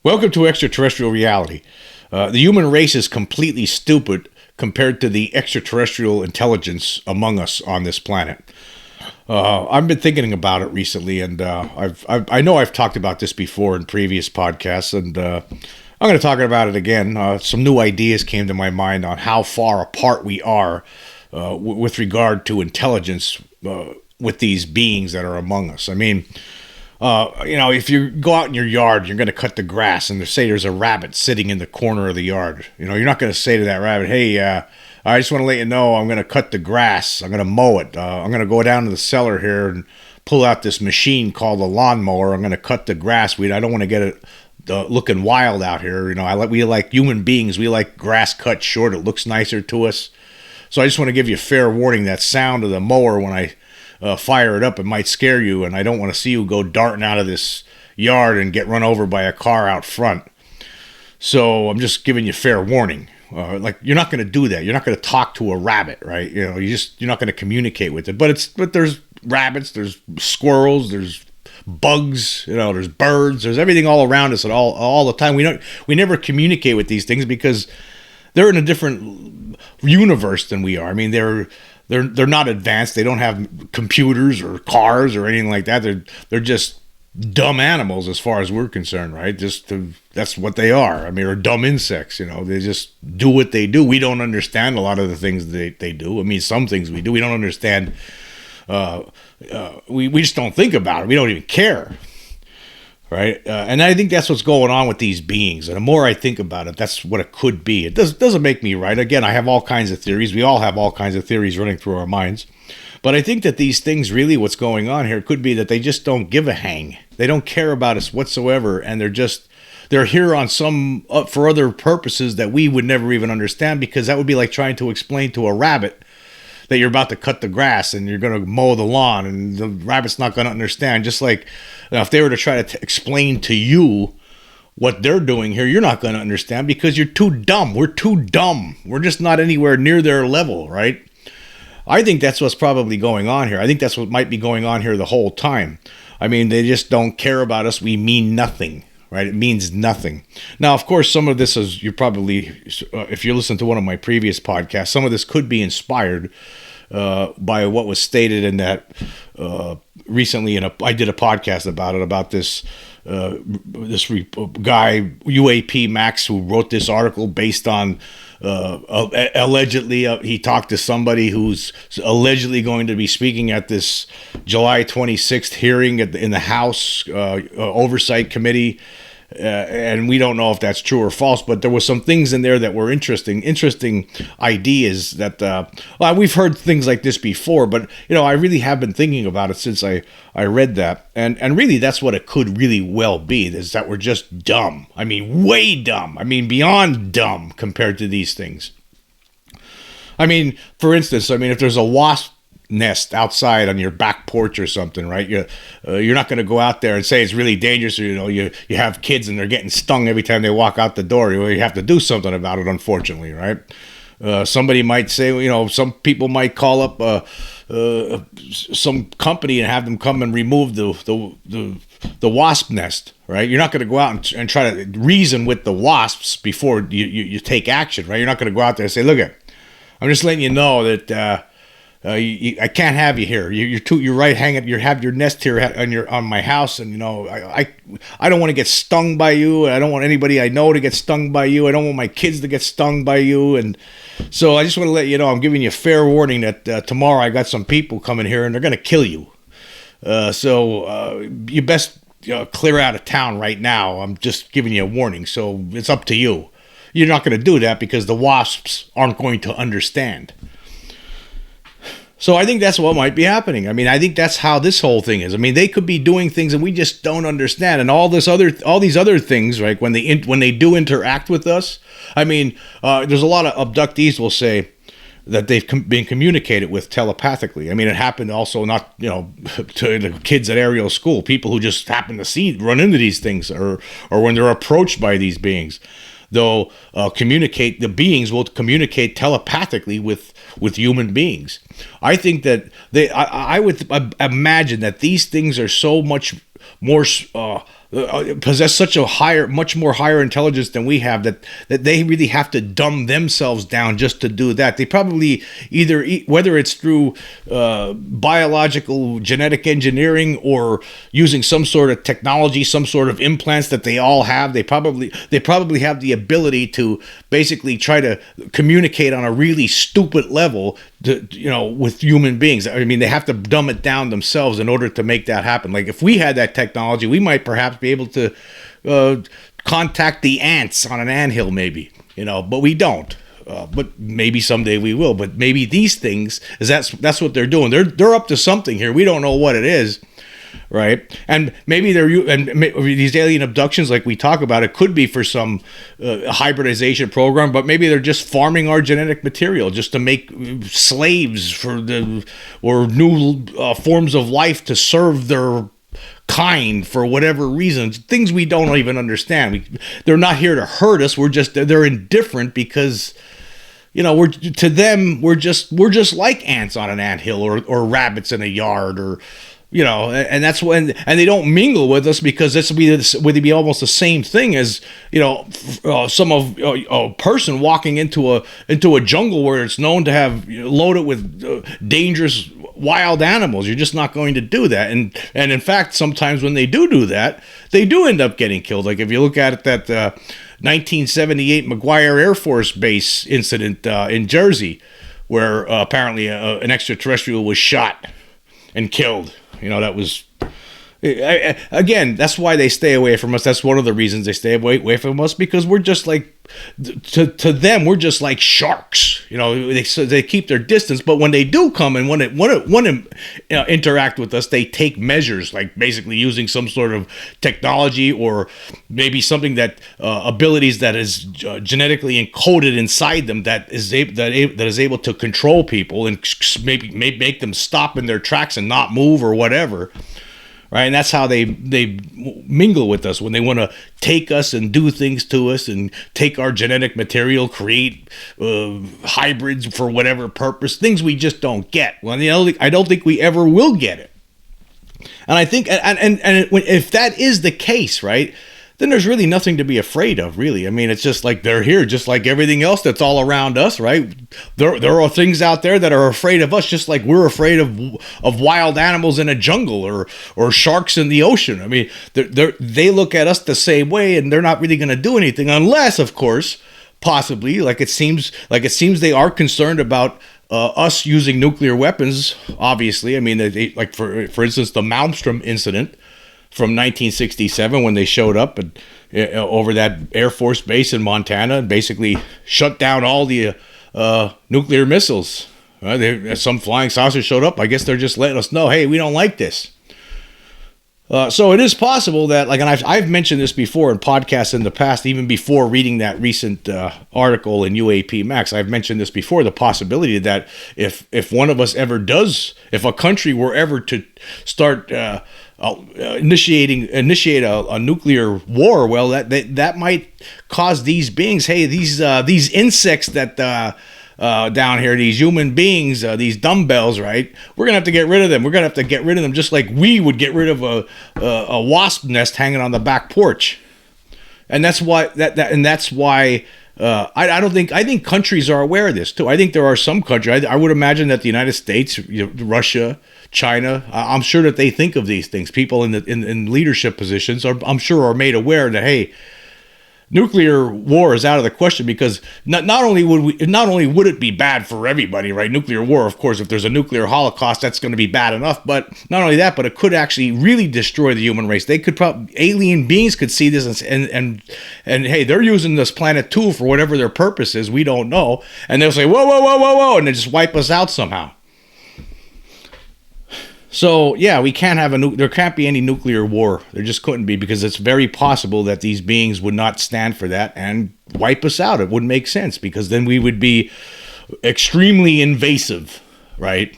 Welcome to Extraterrestrial Reality. The human race is completely stupid compared to the extraterrestrial intelligence among us on this planet. I've been thinking about it recently, and I know I've talked about this before in previous podcasts, and I'm going to talk about it again. Some new ideas came to my mind on how far apart we are with regard to intelligence with these beings that are among us. I mean, if you go out in your yard, you're going to cut the grass, and say there's a rabbit sitting in the corner of the yard. You're not going to say to that rabbit, "Hey, I just want to let you know I'm going to cut the grass. I'm going to mow it. I'm going to go down to the cellar here and pull out this machine called a lawnmower. I'm going to cut the grass. I don't want to get it looking wild out here. We like human beings. We like grass cut short. It looks nicer to us. So I just want to give you a fair warning. That sound of the mower when I fire it up, it might scare you, and I don't want to see you go darting out of this yard and get run over by a car out front. So I'm just giving you fair warning. You're not going to do that. You're not going to talk to a rabbit, right? You're not going to communicate with it. But there's rabbits, there's squirrels, there's bugs, there's birds, there's everything all around us at all the time. We never communicate with these things because they're in a different universe than we are. I mean, they're not advanced. They don't have computers or cars or anything like that. They're just dumb animals as far as we're concerned, right? That's what they are. I mean, they're dumb insects. They just do what they do. We don't understand a lot of the things they do. I mean, some things we do. We don't understand. We just don't think about it. We don't even care. Right, and I think that's what's going on with these beings. And the more I think about it, that's what it could be. It doesn't make me right. Again, I have all kinds of theories. We all have all kinds of theories running through our minds. But I think that these things, really what's going on here, could be that they just don't give a hang. They don't care about us whatsoever, and they're here on for other purposes that we would never even understand, because that would be like trying to explain to a rabbit that you're about to cut the grass and you're going to mow the lawn, and the rabbit's not going to understand. Just like if they were to try to explain to you what they're doing here, you're not going to understand because you're too dumb. We're too dumb. We're just not anywhere near their level, right? I think that's what's probably going on here. I think that's what might be going on here the whole time. I mean, they just don't care about us. We mean nothing. Right? It means nothing. Now, of course, some of this is, if you listen to one of my previous podcasts, some of this could be inspired by what was stated in that recently. I did a podcast about this guy, UAP Max, who wrote this article based on allegedly he talked to somebody who's allegedly going to be speaking at this July 26th hearing in the House Oversight Committee. And we don't know if that's true or false, but there was some things in there that were interesting ideas that, we've heard things like this before, but, I really have been thinking about it since I read that. And really, that's what it could really well be, is that we're just dumb. I mean, way dumb. I mean, beyond dumb compared to these things. I mean, for instance, if there's a wasp nest outside on your back porch or something, right? You're not going to go out there and say it's really dangerous. Or, you have kids and they're getting stung every time they walk out the door. You have to do something about it, unfortunately, right? Somebody might say, some people might call up some company and have them come and remove the wasp nest, right? You're not going to go out and try to reason with the wasps before you take action, right? You're not going to go out there and say, look, I'm just letting you know that I can't have you here. You're right. You have your nest here on my house, and I don't want to get stung by you. I don't want anybody I know to get stung by you. I don't want my kids to get stung by you. And so I just want to let you know, I'm giving you fair warning that tomorrow I got some people coming here and they're going to kill you. So you best clear out of town right now. I'm just giving you a warning. So it's up to you. You're not going to do that because the wasps aren't going to understand. So I think that's what might be happening. I mean, I think that's how this whole thing is. I mean, they could be doing things and we just don't understand. And all these other things, right? When they do interact with us, I mean, there's a lot of abductees will say that they've been communicated with telepathically. I mean, it happened also not, to the kids at Ariel School, people who just happen to run into these things, or when they're approached by these beings. They'll the beings will communicate telepathically with human beings. I think that I would imagine that these things are so much more possess such a much more higher intelligence than we have, that they really have to dumb themselves down just to do that. They probably either, whether it's through biological genetic engineering or using some sort of technology, some sort of implants that they all have, they probably have the ability to basically try to communicate on a really stupid level with human beings. I mean, they have to dumb it down themselves in order to make that happen. Like, if we had that technology, we might perhaps be able to contact the ants on an anthill, maybe, but we don't. But maybe someday we will. But maybe these things, that's what they're doing. They're up to something here. We don't know what it is, right? And maybe these alien abductions, like we talk about, it could be for some hybridization program. But maybe they're just farming our genetic material just to make slaves or new forms of life to serve their kind for whatever reasons, things we don't even understand. They're not here to hurt us. They're indifferent because, we're just like ants on an anthill or rabbits in a yard, or and that's when, and they don't mingle with us because this would be almost the same thing as a person walking into a jungle where it's known to have loaded with dangerous wild animals. You're just not going to do that, and in fact, sometimes when they do that, they do end up getting killed. Like, if you look at it, that 1978 McGuire Air Force Base incident in Jersey, where apparently an extraterrestrial was shot and killed. That was, again, that's why they stay away from us. That's one of the reasons they stay away from us, because we're just like, to them, we're just like sharks. They keep their distance, but when they do come and want to interact with us, they take measures, like basically using some sort of technology or maybe something that abilities that is genetically encoded inside them that is able to control people and maybe make them stop in their tracks and not move or whatever. Right, and that's how they mingle with us, when they want to take us and do things to us and take our genetic material, create hybrids for whatever purpose, things we just don't get. Well, I don't think we ever will get it. And I think, and if that is the case, right, then there's really nothing to be afraid of, really. I mean, it's just like they're here, just like everything else that's all around us, right? There are things out there that are afraid of us, just like we're afraid of wild animals in a jungle or sharks in the ocean. I mean, they look at us the same way, and they're not really going to do anything unless, of course, possibly, like it seems they are concerned about us using nuclear weapons. Obviously, I mean, like for instance, the Malmstrom incident from 1967, when they showed up over that Air Force base in Montana and basically shut down all the nuclear missiles. Some flying saucers showed up. I guess they're just letting us know, hey, we don't like this. So it is possible that, like, and I've mentioned this before in podcasts in the past, even before reading that recent article in UAP Max. I've mentioned this before, the possibility that if one of us ever does, if a country were ever to start initiate a nuclear war, well, that might cause these beings, hey, these insects that down here, these human beings, these dumbbells, right? We're gonna have to get rid of them. We're gonna have to get rid of them just like we would get rid of a wasp nest hanging on the back porch. And that's why I think countries are aware of this too. I think there are some countries. I would imagine that the United States, Russia, China, I'm sure that they think of these things. People in leadership positions I'm sure are made aware that, hey, nuclear war is out of the question, because not only would it be bad for everybody, right? Nuclear war, of course, if there's a nuclear holocaust, that's going to be bad enough. But not only that, but it could actually really destroy the human race. Alien beings could see this and hey, they're using this planet too for whatever their purpose is. We don't know, and they'll say whoa, and they just wipe us out somehow. So yeah, we can't have there can't be any nuclear war. There just couldn't be, because it's very possible that these beings would not stand for that and wipe us out. It wouldn't make sense, because then we would be extremely invasive, right?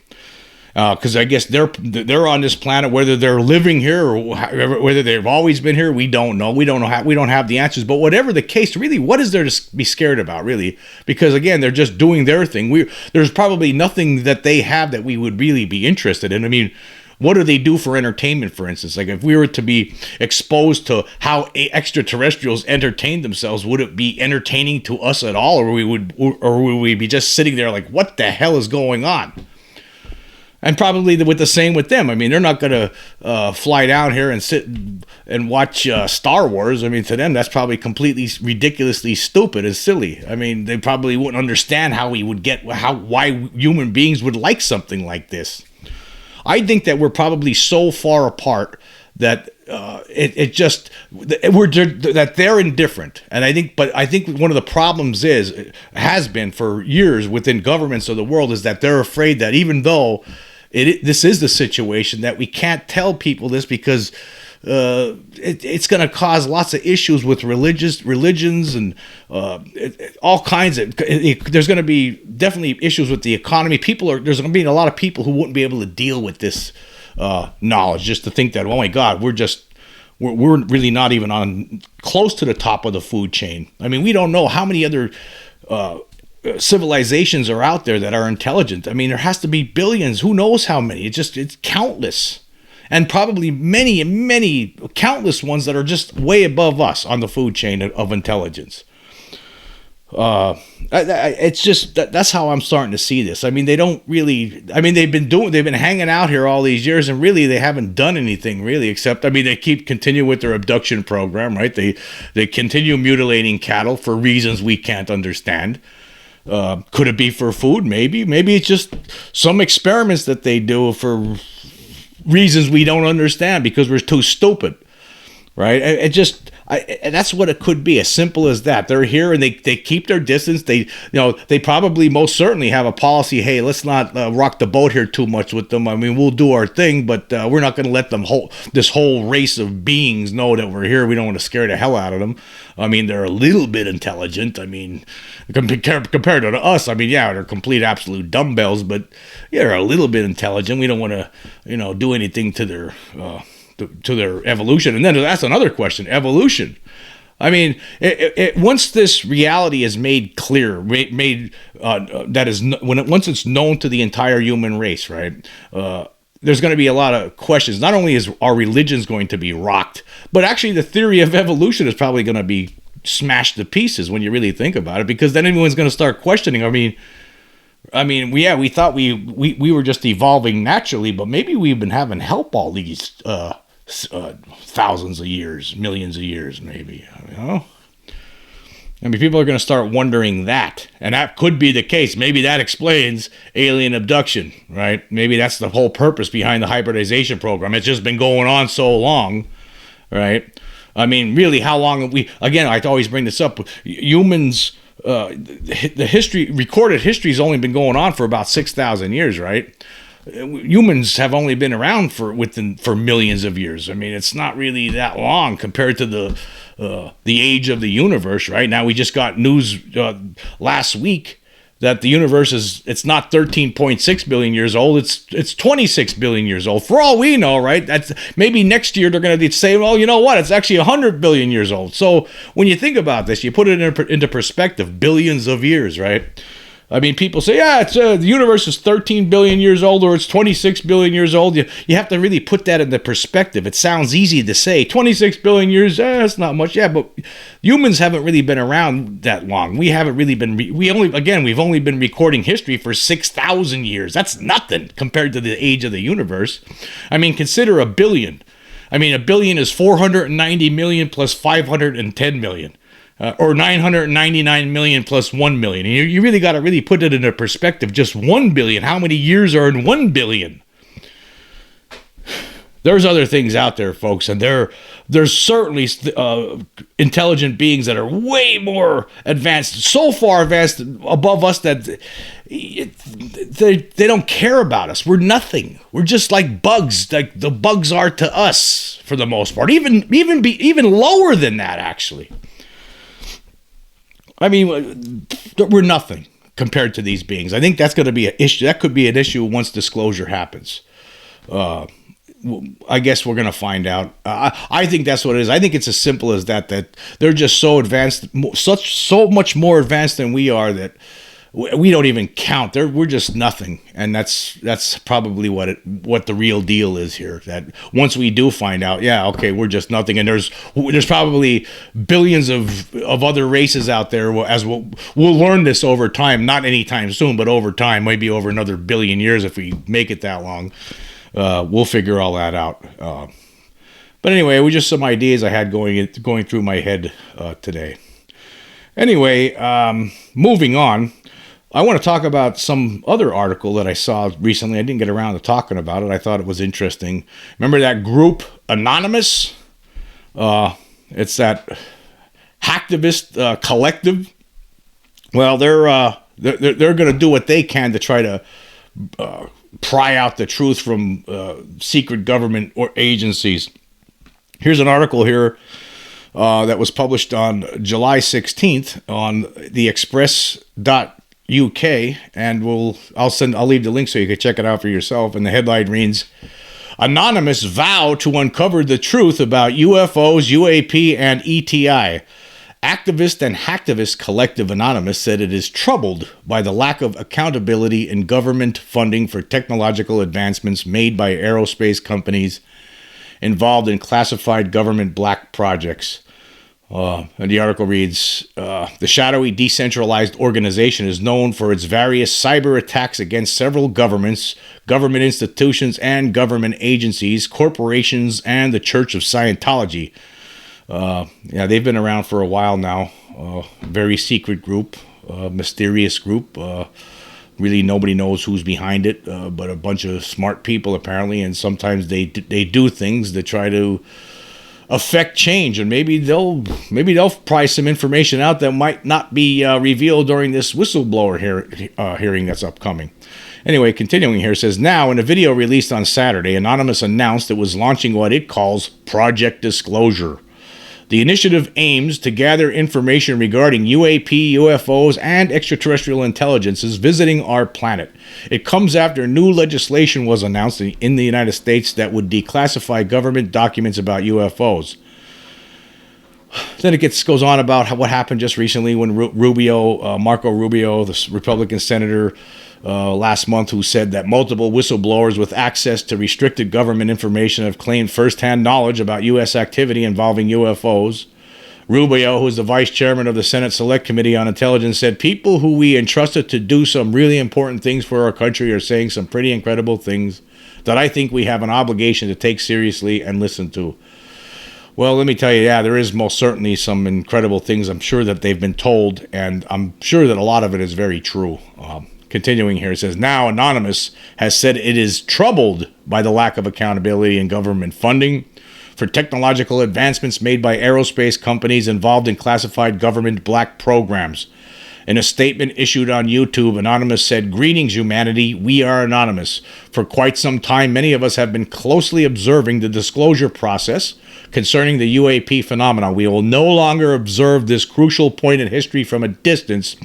Because I guess they're on this planet, whether they're living here or whether they've always been here, we don't know. We don't have the answers. But whatever the case, really, what is there to be scared about, really? Because again, they're just doing their thing. There's probably nothing that they have that we would really be interested in. I mean, What do they do for entertainment, for instance? Like if we were to be exposed to how extraterrestrials entertain themselves, would it be entertaining to us at all, or would we be just sitting there like, what the hell is going on? And probably with the same with them. I mean, they're not going to fly down here and sit and watch Star Wars. I mean, to them, that's probably completely ridiculously stupid and silly. I mean, they probably wouldn't understand how why human beings would like something like this. I think that we're probably so far apart that that they're indifferent. And I think one of the problems has been for years within governments of the world is that they're afraid that even though this is the situation, that we can't tell people this because it's going to cause lots of issues with religions and all kinds of. There's going to be definitely issues with the economy. There's going to be a lot of people who wouldn't be able to deal with this knowledge. Just to think that, oh my God, we're really not even on close to the top of the food chain. I mean, we don't know how many other civilizations are out there that are intelligent. I mean, there has to be billions. Who knows how many? It's countless. And probably many, countless ones that are just way above us on the food chain of intelligence. It's just that's how I'm starting to see this. I mean, they don't really. I mean, they've been hanging out here all these years, and really they haven't done anything really, except I mean, they continue with their abduction program, right? They continue mutilating cattle for reasons we can't understand. Could it be for food? Maybe it's just some experiments that they do for reasons we don't understand because we're too stupid, right? And that's what it could be, as simple as that. They're here and they keep their distance. They probably most certainly have a policy. Hey, let's not rock the boat here too much with them. I mean, we'll do our thing, but we're not going to let them this whole race of beings know that we're here. We don't want to scare the hell out of them. I mean, they're a little bit intelligent. I mean, compared to us, I mean, yeah, they're complete absolute dumbbells, but yeah, they're a little bit intelligent. We don't want to, do anything to their evolution. And then that's another question, evolution. I mean, once this reality is made clear, once it's known to the entire human race, right? There's going to be a lot of questions. Not only is our religions going to be rocked, but actually the theory of evolution is probably going to be smashed to pieces when you really think about it, because then everyone's going to start questioning. We thought we were just evolving naturally, but maybe we've been having help all these thousands of years, millions of years, maybe. I mean, people are going to start wondering that, and that could be the case. Maybe that explains alien abduction, right? Maybe that's the whole purpose behind the hybridization program. It's just been going on so long, right? I mean, really, how long have we? Again, I always bring this up. Humans, recorded history has only been going on for about 6,000 years, right? Humans have only been around for millions of years. I mean, it's not really that long compared to the age of the universe. Right now, we just got news last week that the universe it's not 13.6 billion years old. It's 26 billion years old. For all we know, right? That's maybe next year they're going to say, well, you know what? It's actually 100 billion years old. So when you think about this, you put it into perspective, billions of years, right? I mean, people say, yeah, it's the universe is 13 billion years old, or it's 26 billion years old. You have to really put that into perspective. It sounds easy to say 26 billion years. That's not much. Yeah, but humans haven't really been around that long. We haven't really been. We've only been recording history for 6,000 years. That's nothing compared to the age of the universe. I mean, consider a billion. I mean, a billion is 490 million plus 510 million. Or 999 million plus 1 million. And you really got to really put it into perspective. Just 1 billion. How many years are in 1 billion? There's other things out there, folks, and there's certainly intelligent beings that are way more advanced, so far advanced above us that they don't care about us. We're nothing. We're just like bugs, like the bugs are to us for the most part. Even lower than that, actually. I mean, we're nothing compared to these beings. I think that's going to be an issue. That could be an issue once disclosure happens. I guess we're going to find out. I think that's what it is. I think it's as simple as that they're just so advanced, so much more advanced than we are, that we don't even count. We're just nothing, and that's probably what the real deal is here. That once we do find out, yeah, okay, we're just nothing, and there's probably billions of other races out there. As we'll learn this over time, not anytime soon, but over time, maybe over another billion years if we make it that long. We'll figure all that out. But anyway, it was just some ideas I had going through my head today. Anyway, moving on. I want to talk about some other article that I saw recently. I didn't get around to talking about it. I thought it was interesting. Remember that group Anonymous? It's that hacktivist collective. Well, they're going to do what they can to try to pry out the truth from secret government or agencies. Here's an article here that was published on July 16th on the Express.UK, and I'll leave the link so you can check it out for yourself. And the headline reads, "Anonymous vow to uncover the truth about UFOs, UAP, and ETI. Activist and hacktivist collective Anonymous said it is troubled by the lack of accountability in government funding for technological advancements made by aerospace companies involved in classified government black projects." And the article reads, the shadowy decentralized organization is known for its various cyber attacks against several governments, government institutions, and government agencies, corporations, and the Church of Scientology. Yeah, they've been around for a while now. Very secret group, mysterious group. Really, nobody knows who's behind it, but a bunch of smart people apparently. And sometimes they do things to try to affect change, and maybe they'll pry some information out that might not be revealed during this whistleblower hearing that's upcoming. Anyway, continuing here, it says, now in a video released on Saturday, Anonymous announced it was launching what it calls Project Disclosure. The initiative aims to gather information regarding UAP, UFOs, and extraterrestrial intelligences visiting our planet. It comes after new legislation was announced in the United States that would declassify government documents about UFOs. Then it goes on about what happened just recently when Marco Rubio, the Republican senator, last month, who said that multiple whistleblowers with access to restricted government information have claimed firsthand knowledge about U.S. activity involving UFOs. Rubio, who is the vice chairman of the Senate Select Committee on Intelligence, said people who we entrusted to do some really important things for our country are saying some pretty incredible things that I think we have an obligation to take seriously and listen to. Well, let me tell you, yeah, there is most certainly some incredible things I'm sure that they've been told, and I'm sure that a lot of it is very true. Continuing here, it says, now Anonymous has said it is troubled by the lack of accountability in government funding for technological advancements made by aerospace companies involved in classified government black programs. In a statement issued on YouTube, Anonymous said, "Greetings, humanity. We are Anonymous. For quite some time, many of us have been closely observing the disclosure process concerning the UAP phenomenon. We will no longer observe this crucial point in history from a distance.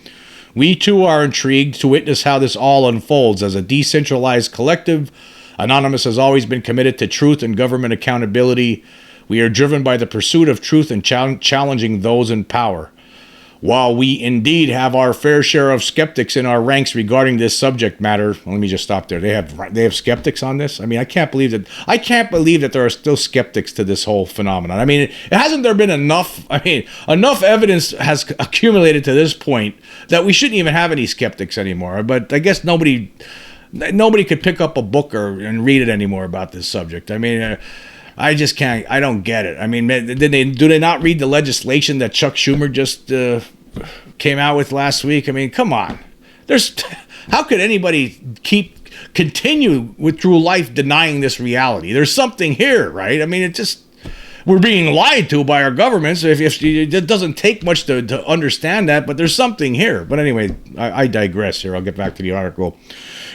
We, too, are intrigued to witness how this all unfolds. As a decentralized collective, Anonymous has always been committed to truth and government accountability. We are driven by the pursuit of truth and challenging those in power. While we indeed have our fair share of skeptics in our ranks regarding this subject matter," let me just stop there. They have skeptics on this. I mean, I can't believe that there are still skeptics to this whole phenomenon. I mean, hasn't there been enough evidence has accumulated to this point that we shouldn't even have any skeptics anymore. But I guess nobody could pick up a book and read it anymore about this subject. I mean, I just can't. I don't get it. I mean, do they not read the legislation that Chuck Schumer just came out with last week? I mean, come on. How could anybody continue through life denying this reality? There's something here, right? I mean, we're being lied to by our governments. It doesn't take much to understand that, but there's something here. But anyway, I digress here. I'll get back to the article.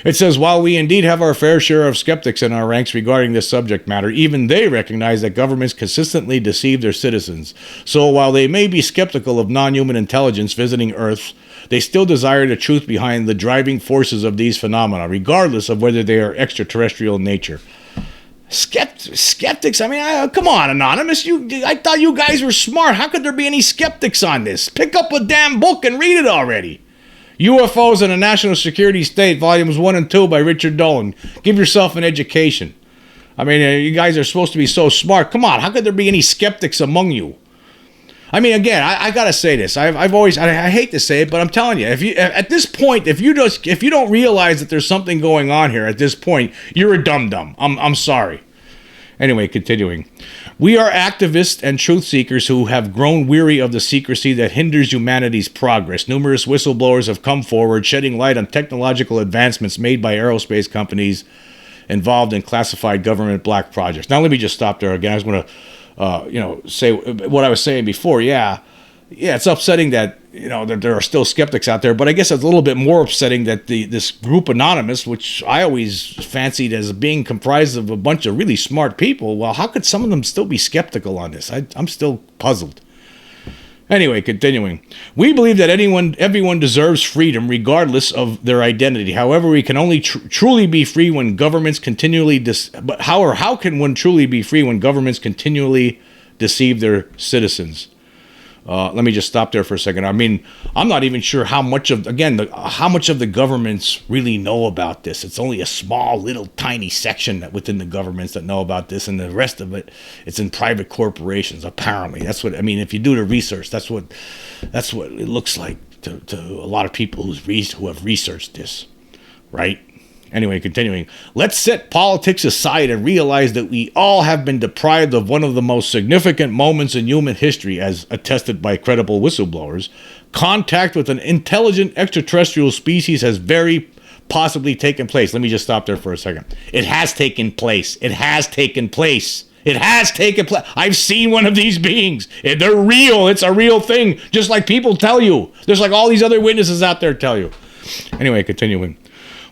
It says, while we indeed have our fair share of skeptics in our ranks regarding this subject matter, even they recognize that governments consistently deceive their citizens. So while they may be skeptical of non-human intelligence visiting Earth, they still desire the truth behind the driving forces of these phenomena, regardless of whether they are extraterrestrial in nature. Skeptics? I mean, come on, Anonymous. I thought you guys were smart. How could there be any skeptics on this? Pick up a damn book and read it already. UFOs and a National Security State, Volumes 1 and 2 by Richard Dolan. Give yourself an education. I mean, you guys are supposed to be so smart. Come on, how could there be any skeptics among you? I mean, again, I gotta say this. I've always, I hate to say it, but I'm telling you, if you at this point, if you don't realize that there's something going on here at this point, you're a dum-dum. I'm sorry. Anyway, continuing. We are activists and truth seekers who have grown weary of the secrecy that hinders humanity's progress. Numerous whistleblowers have come forward, shedding light on technological advancements made by aerospace companies involved in classified government black projects. Now, let me just stop there again. I was going to, say what I was saying before. Yeah, it's upsetting that, that there are still skeptics out there, but I guess it's a little bit more upsetting that this group Anonymous, which I always fancied as being comprised of a bunch of really smart people, well, how could some of them still be skeptical on this? I'm still puzzled. Anyway, continuing. We believe that everyone deserves freedom regardless of their identity. However, we can only truly be free when governments continually how can one truly be free when governments continually deceive their citizens? Let me just stop there for a second. I mean, I'm not even sure how much of the governments really know about this. It's only a small, little, tiny section within the governments that know about this, and the rest of it, it's in private corporations. Apparently, that's what I mean. If you do the research, that's what it looks like to a lot of people who have researched this, right? Anyway, continuing. Let's set politics aside and realize that we all have been deprived of one of the most significant moments in human history, as attested by credible whistleblowers. Contact with an intelligent extraterrestrial species has very possibly taken place. Let me just stop there for a second. It has taken place. It has taken place. It has taken place. I've seen one of these beings. They're real. It's a real thing. Just like people tell you. Just like all these other witnesses out there tell you. Anyway, continuing.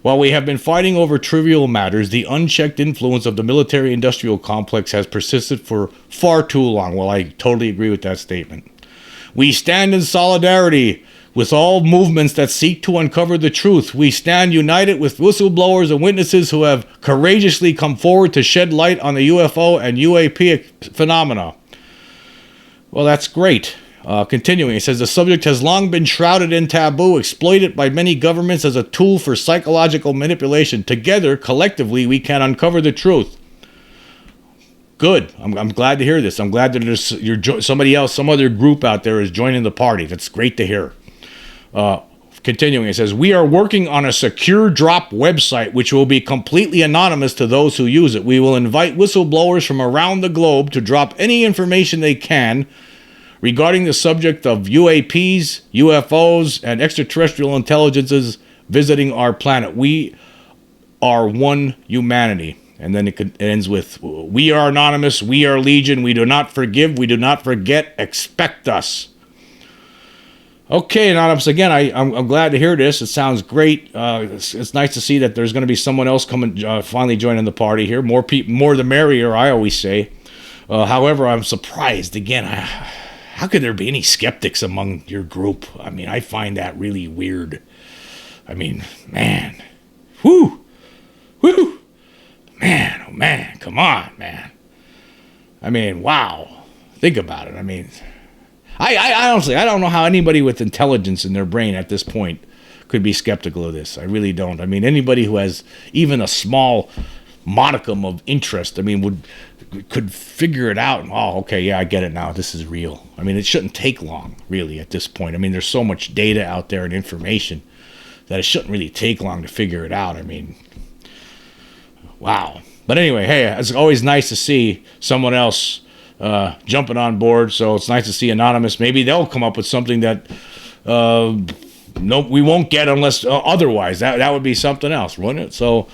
While we have been fighting over trivial matters, the unchecked influence of the military-industrial complex has persisted for far too long. Well, I totally agree with that statement. We stand in solidarity with all movements that seek to uncover the truth. We stand united with whistleblowers and witnesses who have courageously come forward to shed light on the UFO and UAP phenomena. Well, that's great. Continuing, it says the subject has long been shrouded in taboo, exploited by many governments as a tool for psychological manipulation. Together, collectively, we can uncover the truth. Good. I'm glad to hear this. I'm glad that there's somebody else, some other group out there is joining the party. That's great to hear. Continuing, it says, we are working on a secure drop website which will be completely anonymous to those who use it. We will invite whistleblowers from around the globe to drop any information they can regarding the subject of UAPs, UFOs, and extraterrestrial intelligences visiting our planet. We are one humanity. And then it ends with, we are anonymous, we are legion, we do not forgive, we do not forget, expect us. Okay, Anonymous, again, I'm glad to hear this. It sounds great. It's nice to see that there's going to be someone else coming, finally joining the party here. More people, more the merrier, I always say. However, I'm surprised, again, how could there be any skeptics among your group? I mean, I find that really weird. I mean, man. Whew. Man, oh man, come on, man. I mean, wow. Think about it. I mean, I honestly, I don't know how anybody with intelligence in their brain at this point could be skeptical of this. I really don't. I mean, anybody who has even a small modicum of interest, I mean, could figure it out. Oh, okay, yeah, I get it now. This is real. I mean, it shouldn't take long, really, at this point. I mean, there's so much data out there and information that it shouldn't really take long to figure it out. I mean, wow. But anyway, hey, it's always nice to see someone else jumping on board. So it's nice to see Anonymous. Maybe they'll come up with something that we won't get unless otherwise. That would be something else, wouldn't it? So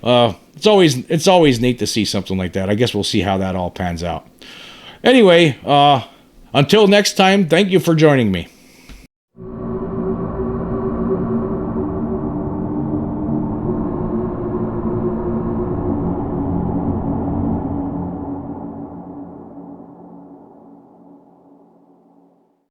it's always neat to see something like that. I guess we'll see how that all pans out. Anyway, until next time, thank you for joining me.